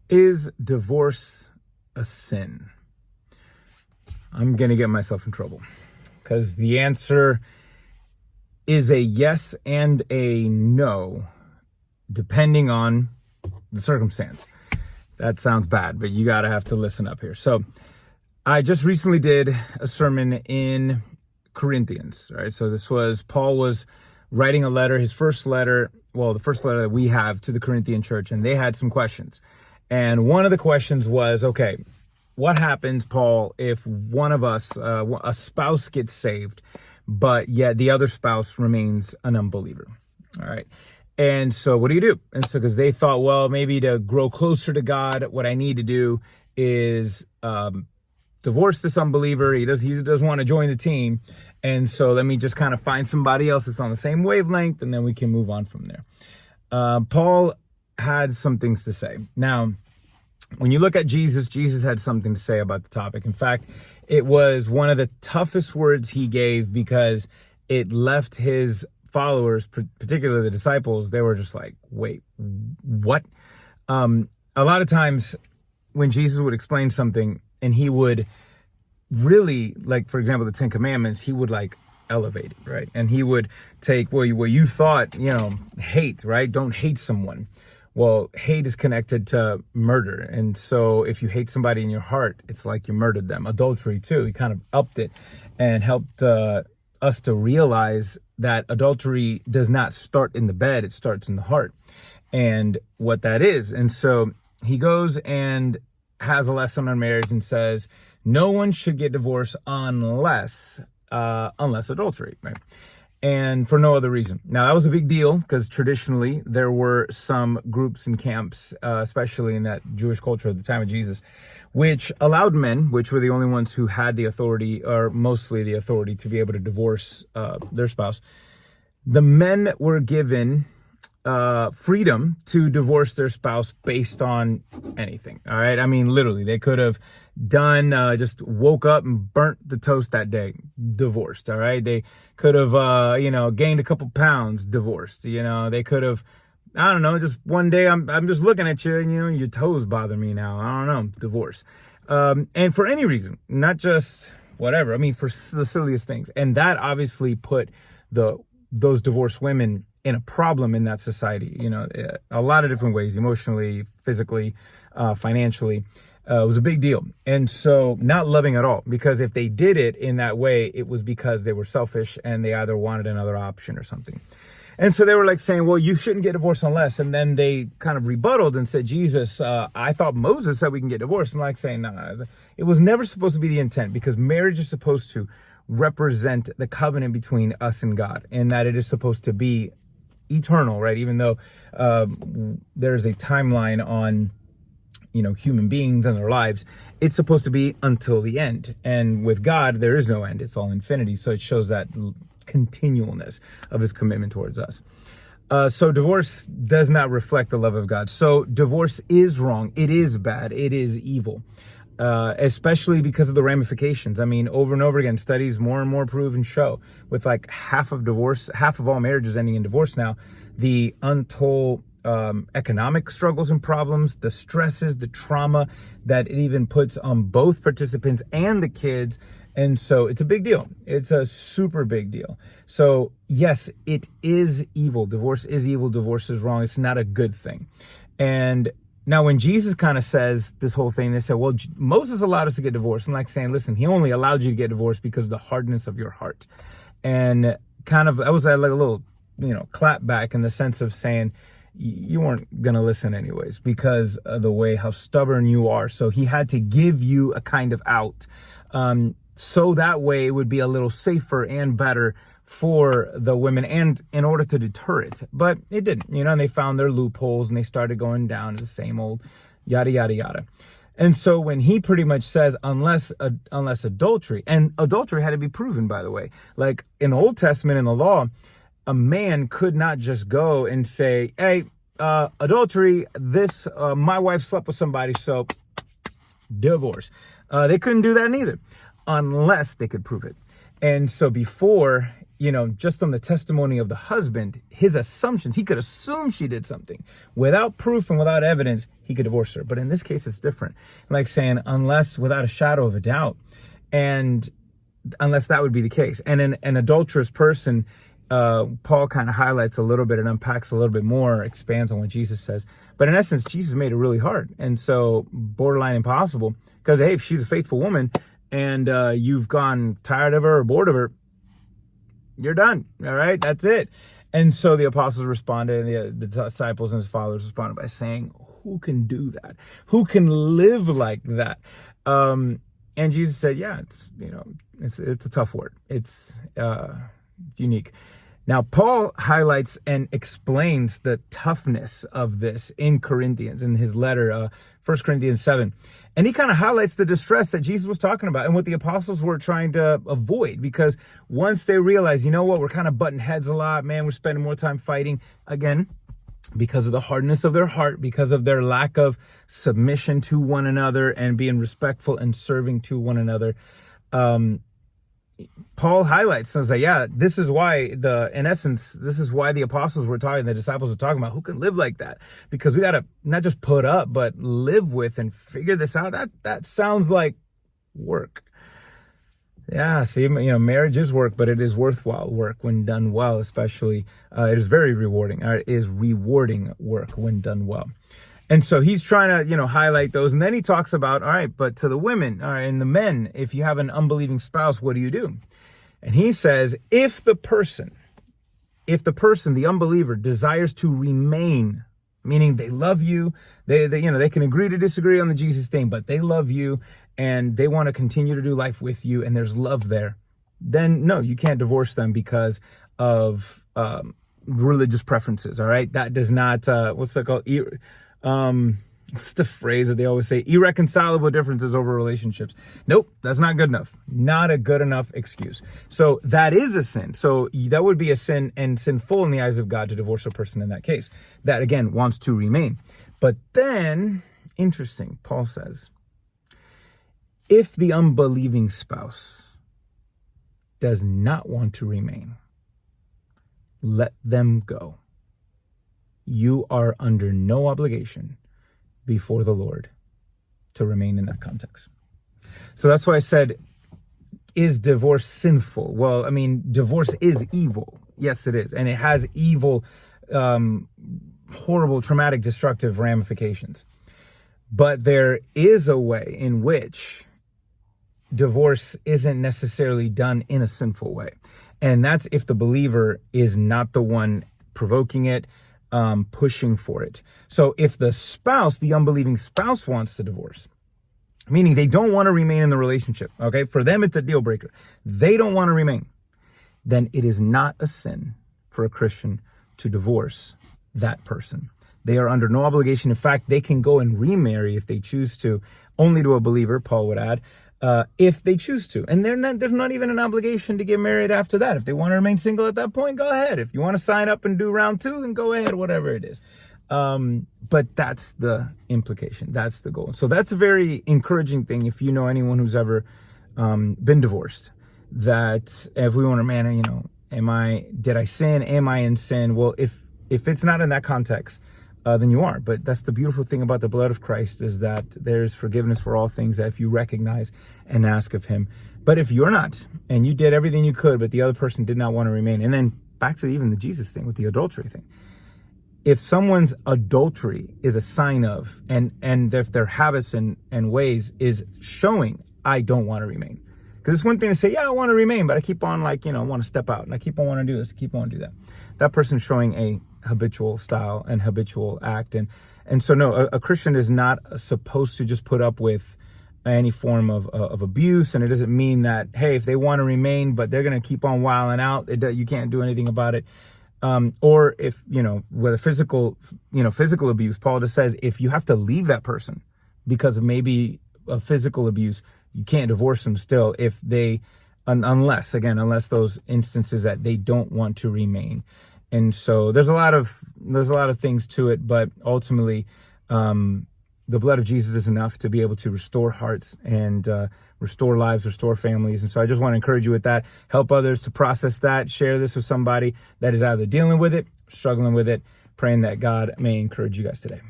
Is divorce a sin? I'm going to get myself in trouble because the answer is a yes and a no, depending on the circumstance. That sounds bad, but you got to have to listen up here. So I just recently did a sermon in Corinthians, right? So this was, Paul was writing a letter, his first letter, well, the first letter that we have to the Corinthian church, and they had some questions. And one of the questions was, okay, what happens, Paul, if one of us, a spouse gets saved, but yet the other spouse remains an unbeliever? All right. And so what do you do? And so, because they thought, well, maybe to grow closer to God, what I need to do is divorce this unbeliever. He doesn't want to join the team. And so let me just kind of find somebody else that's on the same wavelength, and then we can move on from there. Paul had some things to say. Now, when you look at Jesus, Jesus had something to say about the topic. In fact, it was one of the toughest words he gave because it left his followers, particularly the disciples, they were just like, wait, what? A lot of times when Jesus would explain something and he would really, like, for example, the Ten Commandments, he would like elevate it, right? And he would take, well, what you thought, hate, right? Don't hate someone. Well, hate is connected to murder. And so if you hate somebody in your heart, it's like you murdered them. Adultery too, he kind of upped it and helped us to realize that adultery does not start in the bed, it starts in the heart and what that is. And so he goes and has a lesson on marriage and says, no one should get divorced unless adultery, right? And for no other reason. Now, that was a big deal because traditionally there were some groups and camps, especially in that Jewish culture at the time of Jesus, which allowed men, which were the only ones who had the authority, or mostly the authority, to be able to divorce their spouse. The men were given freedom to divorce their spouse based on anything. All right. I mean, literally, they could have done, just woke up and burnt the toast that day, divorced. All right. They could have, gained a couple pounds, divorced. They could have, I don't know, just one day I'm just looking at you and, your toes bother me now. I don't know, divorce. And for any reason, not just whatever. I mean, for the silliest things. And that obviously put those divorced women in a problem in that society, a lot of different ways, emotionally, physically, financially. It was a big deal. And so not loving at all, because if they did it in that way, it was because they were selfish and they either wanted another option or something. And so they were like saying, well, you shouldn't get divorced unless, and then they kind of rebutted and said, Jesus, I thought Moses said we can get divorced. And like saying, no, it was never supposed to be the intent, because marriage is supposed to represent the covenant between us and God, and that it is supposed to be eternal, right? Even though there's a timeline on human beings and their lives, it's supposed to be until the end. And with God, there is no end. It's all infinity. So it shows that continualness of his commitment towards us. So divorce does not reflect the love of God. So divorce is wrong. It is bad. It is evil. Especially because of the ramifications. I mean, over and over again, studies more and more prove and show, with like half of all marriages ending in divorce now, the untold economic struggles and problems, the stresses, the trauma that it even puts on both participants and the kids. And so it's a big deal. It's a super big deal. So yes, it is evil. Divorce is evil. Divorce is wrong. It's not a good thing. And now, when Jesus kind of says this whole thing, they said, well, Moses allowed us to get divorced. And like saying, listen, he only allowed you to get divorced because of the hardness of your heart. And kind of, that was like a little, clap back in the sense of saying, you weren't going to listen anyways because of the way how stubborn you are. So he had to give you a kind of out. So that way it would be a little safer and better for the women, and in order to deter it. But it didn't, and they found their loopholes and they started going down to the same old yada, yada, yada. And so when he pretty much says, unless adultery, and adultery had to be proven, by the way, like in the Old Testament, in the law, a man could not just go and say, hey, adultery, my wife slept with somebody, so divorce. They couldn't do that neither, unless they could prove it. And so before, just on the testimony of the husband, his assumptions, he could assume she did something. Without proof and without evidence, he could divorce her. But in this case, it's different. Like saying, unless without a shadow of a doubt. And unless that would be the case. And an adulterous person, Paul kind of highlights a little bit and unpacks a little bit more, expands on what Jesus says. But in essence, Jesus made it really hard. And so borderline impossible. Because, hey, if she's a faithful woman and you've gone tired of her or bored of her, you're done. All right, that's it. And so the apostles responded, and the disciples and his followers responded by saying, who can do that? Who can live like that? And Jesus said, yeah, it's a tough word. It's unique. Now, Paul highlights and explains the toughness of this in Corinthians, in his letter, 1 Corinthians 7. And he kind of highlights the distress that Jesus was talking about and what the apostles were trying to avoid. Because once they realized, you know what, we're kind of butting heads a lot, man, we're spending more time fighting, again, because of the hardness of their heart, because of their lack of submission to one another and being respectful and serving to one another. Paul highlights and says, yeah, this is why this is why the apostles were talking, the disciples were talking about who can live like that, because we got to not just put up, but live with and figure this out. That sounds like work. Yeah, see, marriage is work, but it is worthwhile work when done well, especially. It is very rewarding. It is rewarding work when done well. And so he's trying to, highlight those. And then he talks about, all right, but to the women, all right, and the men, if you have an unbelieving spouse, what do you do? And he says, if the person, the unbeliever, desires to remain, meaning they love you, they can agree to disagree on the Jesus thing, but they love you and they want to continue to do life with you and there's love there, then no, you can't divorce them because of religious preferences, all right? That does not, what's that called? What's the phrase that they always say? Irreconcilable differences over relationships. Nope, that's not good enough. Not a good enough excuse. So that is a sin. So that would be a sin and sinful in the eyes of God to divorce a person in that case. That, again, wants to remain. But then, interesting, Paul says, if the unbelieving spouse does not want to remain, let them go. You are under no obligation before the Lord to remain in that context. So that's why I said, is divorce sinful? Well, I mean, divorce is evil. Yes, it is. And it has evil, horrible, traumatic, destructive ramifications. But there is a way in which divorce isn't necessarily done in a sinful way. And that's if the believer is not the one provoking it, pushing for it. So if the spouse, the unbelieving spouse, wants to divorce, meaning they don't want to remain in the relationship, okay? For them, it's a deal breaker. They don't want to remain. Then it is not a sin for a Christian to divorce that person. They are under no obligation. In fact, they can go and remarry if they choose to, only to a believer, Paul would add, if they choose to. And there's not even an obligation to get married after that. If they want to remain single at that point, go ahead. If you want to sign up and do round 2, then go ahead, whatever it is. But that's the implication. That's the goal. So that's a very encouraging thing if you know anyone who's ever been divorced. That if we want to, did I sin? Am I in sin? Well, if it's not in that context, then you are. But that's the beautiful thing about the blood of Christ, is that there's forgiveness for all things that if you recognize and ask of him. But if you're not, and you did everything you could, but the other person did not want to remain, and then back to even the Jesus thing with the adultery thing. If someone's adultery is a sign of, and if their habits and ways is showing, I don't want to remain. Because it's one thing to say, yeah, I want to remain, but I keep on I want to step out, and I keep on wanting to do this, I keep on to do that. That person's showing a habitual style and habitual act. And so, no, a Christian is not supposed to just put up with any form of abuse. And it doesn't mean that, hey, if they want to remain, but they're going to keep on wilding out, you can't do anything about it. Or if, with a physical abuse, Paul just says, if you have to leave that person because of maybe a physical abuse, you can't divorce them still if they, unless those instances that they don't want to remain. And so there's a lot of things to it, but ultimately, the blood of Jesus is enough to be able to restore hearts and restore lives, restore families. And so I just want to encourage you with that. Help others to process that. Share this with somebody that is either dealing with it, struggling with it, praying that God may encourage you guys today.